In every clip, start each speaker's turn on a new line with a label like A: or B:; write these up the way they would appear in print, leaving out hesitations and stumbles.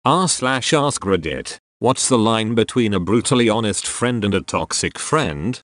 A: r/ask Reddit. What's the line between a brutally honest friend and a toxic friend?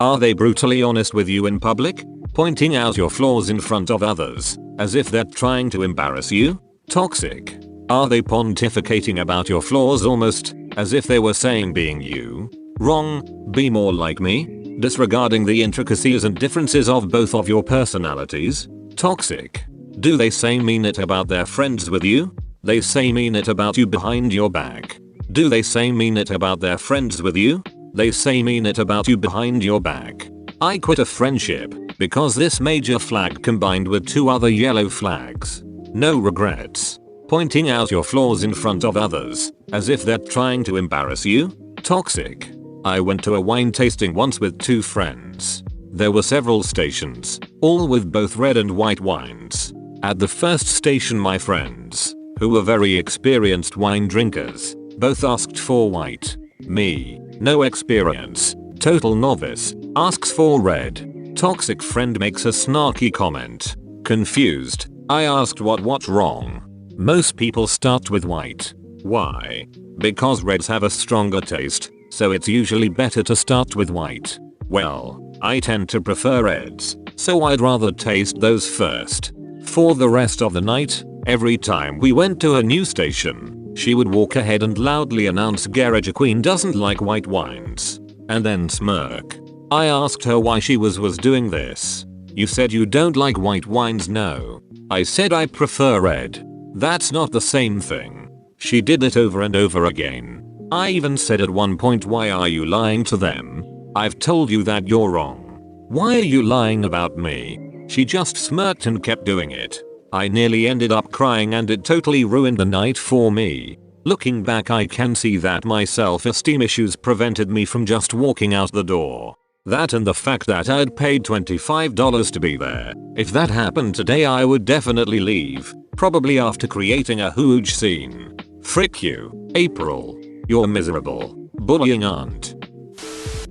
A: Are they brutally honest with you in public, pointing out your flaws in front of others, as if they're trying to embarrass you? Toxic. Are they pontificating about your flaws almost as if they were saying being you wrong, be more like me, disregarding the intricacies and differences of both of your personalities? Toxic. Do they say mean it about their friends with you? They say mean it about you behind your back. Do they say mean it about their friends with you? They say mean it about you behind your back. I quit a friendship because this major flag combined with 2 other yellow flags. No regrets. Pointing out your flaws in front of others, as if they're trying to embarrass you? Toxic. I went to a wine tasting once with 2 friends. There were several stations, all with both red and white wines. At the first station my friends, who were very experienced wine drinkers, both asked for white. Me, no experience, total novice, asks for red. Toxic friend makes a snarky comment. Confused, I asked what's wrong. Most people start with white. Why? Because reds have a stronger taste, so it's usually better to start with white. Well, I tend to prefer reds, so I'd rather taste those first. For the rest of the night, every time we went to a new station, she would walk ahead and loudly announce Garage Queen doesn't like white wines, and then smirk. I asked her why she was doing this. You said you don't like white wines. No. I said I prefer red. That's not the same thing. She did it over and over again. I even said at one point, why are you lying to them? I've told you that you're wrong. Why are you lying about me? She just smirked and kept doing it. I nearly ended up crying and it totally ruined the night for me. Looking back I can see that my self-esteem issues prevented me from just walking out the door. That and the fact that I'd paid $25 to be there. If that happened today I would definitely leave, probably after creating a huge scene. Frick you, April. You're miserable. Bullying aunt.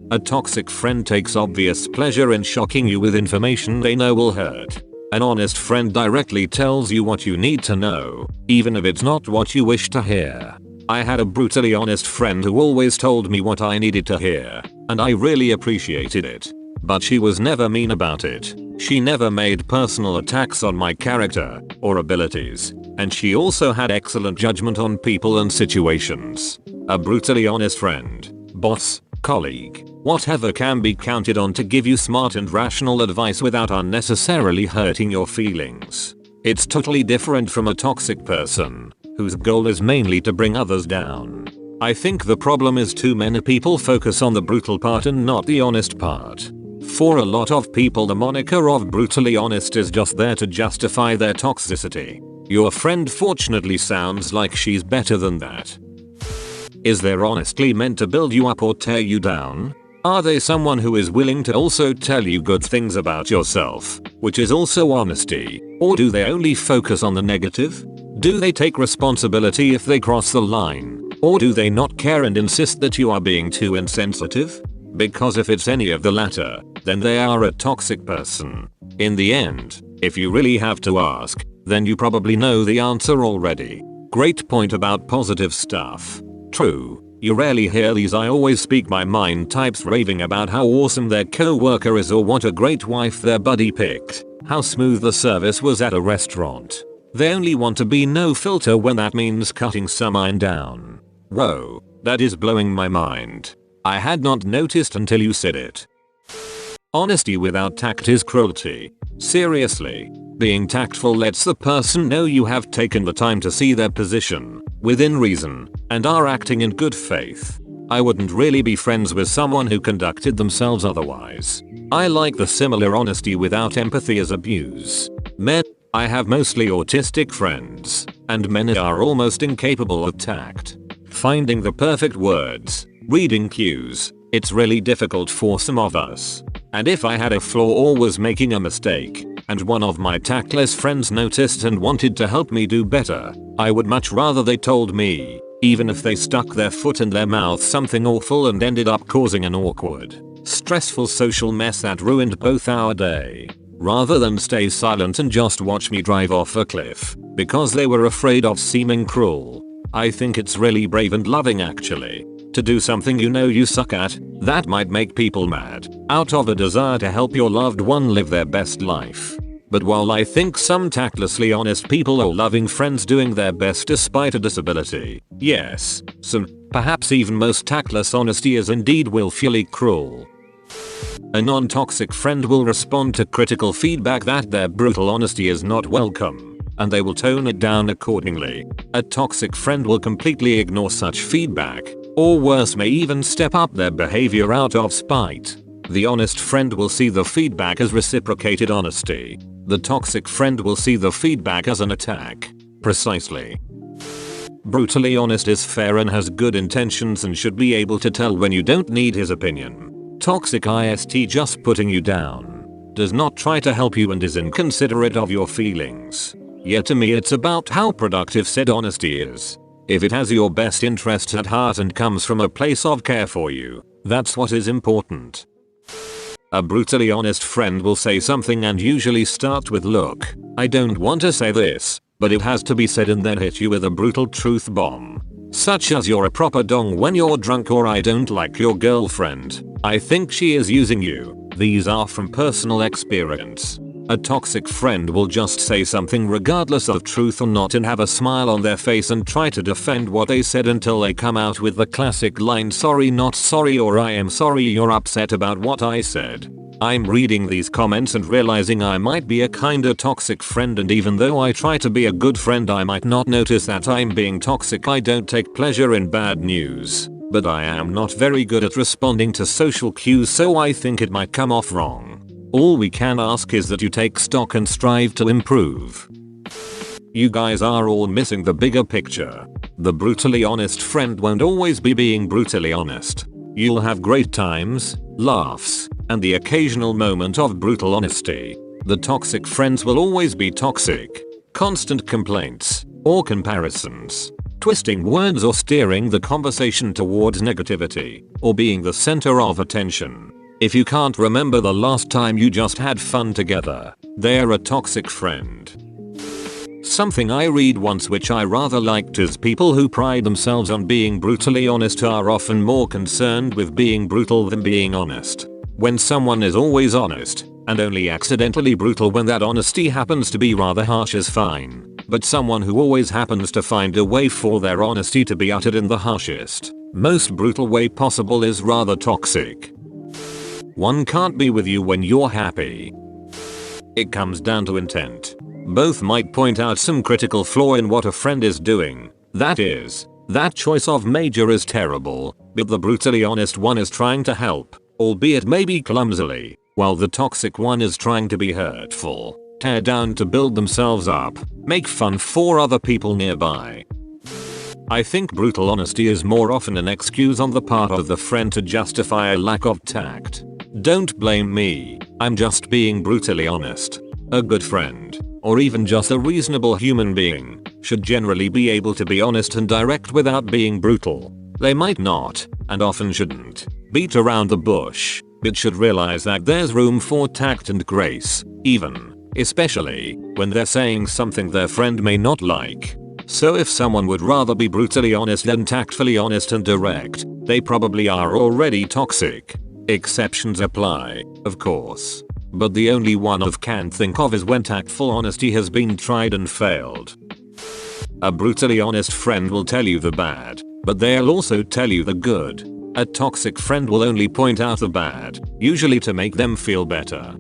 A: A toxic friend takes obvious pleasure in shocking you with information they know will hurt. An honest friend directly tells you what you need to know, even if it's not what you wish to hear. I had a brutally honest friend who always told me what I needed to hear, and I really appreciated it. But she was never mean about it. She never made personal attacks on my character or abilities, and she also had excellent judgment on people and situations. A brutally honest friend, boss, colleague, whatever can be counted on to give you smart and rational advice without unnecessarily hurting your feelings. It's totally different from a toxic person, whose goal is mainly to bring others down. I think the problem is too many people focus on the brutal part and not the honest part. For a lot of people the moniker of brutally honest is just there to justify their toxicity. Your friend fortunately sounds like she's better than that. Is their honestly meant to build you up or tear you down? Are they someone who is willing to also tell you good things about yourself, which is also honesty, or do they only focus on the negative? Do they take responsibility if they cross the line, or do they not care and insist that you are being too insensitive? Because if it's any of the latter, then they are a toxic person. In the end, if you really have to ask, then you probably know the answer already. Great point about positive stuff. True, you rarely hear these I always speak my mind types raving about how awesome their co-worker is or what a great wife their buddy picked, how smooth the service was at a restaurant. They only want to be no filter when that means cutting someone down. Whoa, that is blowing my mind. I had not noticed until you said it. Honesty without tact is cruelty. Seriously. Being tactful lets the person know you have taken the time to see their position, within reason, and are acting in good faith. I wouldn't really be friends with someone who conducted themselves otherwise. I like the similar honesty without empathy as abuse. I have mostly autistic friends, and many are almost incapable of tact. Finding the perfect words, reading cues, it's really difficult for some of us. And if I had a flaw or was making a mistake, and one of my tactless friends noticed and wanted to help me do better, I would much rather they told me, even if they stuck their foot in their mouth something awful and ended up causing an awkward, stressful social mess that ruined both our day. rather than stay silent and just watch me drive off a cliff because they were afraid of seeming cruel. I think it's really brave and loving actually, to do something you know you suck at that might make people mad out of a desire to help your loved one live their best life. But while I think some tactlessly honest people are loving friends doing their best despite a disability, yes, some, perhaps even most tactless honesty is indeed willfully cruel. A non-toxic friend will respond to critical feedback that their brutal honesty is not welcome, and they will tone it down accordingly. A toxic friend will completely ignore such feedback, or worse may even step up their behavior out of spite. The honest friend will see the feedback as reciprocated honesty. The toxic friend will see the feedback as an attack. Precisely. Brutally honest is fair and has good intentions and should be able to tell when you don't need his opinion. Toxic ist just putting you down. Does not try to help you and is inconsiderate of your feelings. Yet to me it's about how productive said honesty is. If it has your best interests at heart and comes from a place of care for you, that's what is important. A brutally honest friend will say something and usually start with look, I don't want to say this, but it has to be said and then hit you with a brutal truth bomb. Such as you're a proper dong when you're drunk or I don't like your girlfriend, I think she is using you. These are from personal experience. A toxic friend will just say something regardless of truth or not and have a smile on their face and try to defend what they said until they come out with the classic line sorry not sorry or I am sorry you're upset about what I said. I'm reading these comments and realizing I might be a kinda toxic friend, and even though I try to be a good friend I might not notice that I'm being toxic. I don't take pleasure in bad news, but I am not very good at responding to social cues, so I think it might come off wrong. All we can ask is that you take stock and strive to improve. You guys are all missing the bigger picture. The brutally honest friend won't always be being brutally honest. You'll have great times, laughs, and the occasional moment of brutal honesty. The toxic friends will always be toxic. Constant complaints, or comparisons, twisting words or steering the conversation towards negativity, or being the center of attention. If you can't remember the last time you just had fun together, they're a toxic friend. Something I read once which I rather liked is people who pride themselves on being brutally honest are often more concerned with being brutal than being honest. When someone is always honest, and only accidentally brutal when that honesty happens to be rather harsh is fine, but someone who always happens to find a way for their honesty to be uttered in the harshest, most brutal way possible is rather toxic. One can't be with you when you're happy. It comes down to intent. Both might point out some critical flaw in what a friend is doing. That is, that choice of major is terrible, but the brutally honest one is trying to help, albeit maybe clumsily, while the toxic one is trying to be hurtful, tear down to build themselves up, make fun for other people nearby. I think brutal honesty is more often an excuse on the part of the friend to justify a lack of tact. Don't blame me, I'm just being brutally honest. A good friend, or even just a reasonable human being, should generally be able to be honest and direct without being brutal. They might not, and often shouldn't, beat around the bush, but should realize that there's room for tact and grace, especially, when they're saying something their friend may not like. So if someone would rather be brutally honest than tactfully honest and direct, they probably are already toxic. Exceptions apply, of course. But the only one I can think of is when tactful honesty has been tried and failed. A brutally honest friend will tell you the bad, but they'll also tell you the good. A toxic friend will only point out the bad, usually to make them feel better.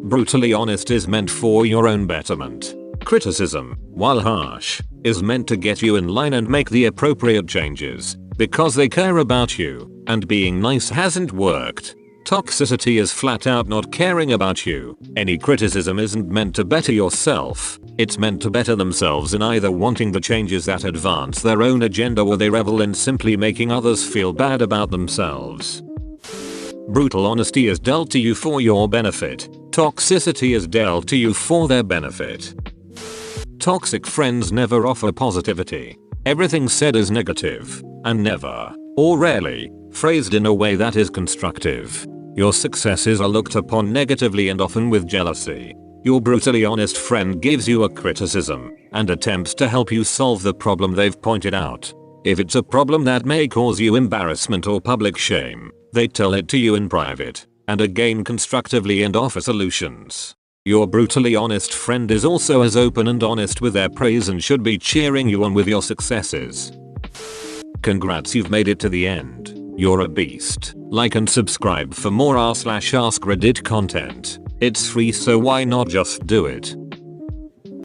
A: Brutally honest is meant for your own betterment. Criticism, while harsh, is meant to get you in line and make the appropriate changes, because they care about you, and being nice hasn't worked. Toxicity is flat out not caring about you. Any criticism isn't meant to better yourself, it's meant to better themselves in either wanting the changes that advance their own agenda or they revel in simply making others feel bad about themselves. Brutal honesty is dealt to you for your benefit. Toxicity is dealt to you for their benefit. Toxic friends never offer positivity. Everything said is negative, and never, or rarely, phrased in a way that is constructive. Your successes are looked upon negatively and often with jealousy. Your brutally honest friend gives you a criticism and attempts to help you solve the problem they've pointed out. If it's a problem that may cause you embarrassment or public shame, they tell it to you in private, and again constructively, and offer solutions. Your brutally honest friend is also as open and honest with their praise and should be cheering you on with your successes. Congrats, you've made it to the end. You're a beast. Like and subscribe for more r/ask Reddit content. It's free, so why not just do it?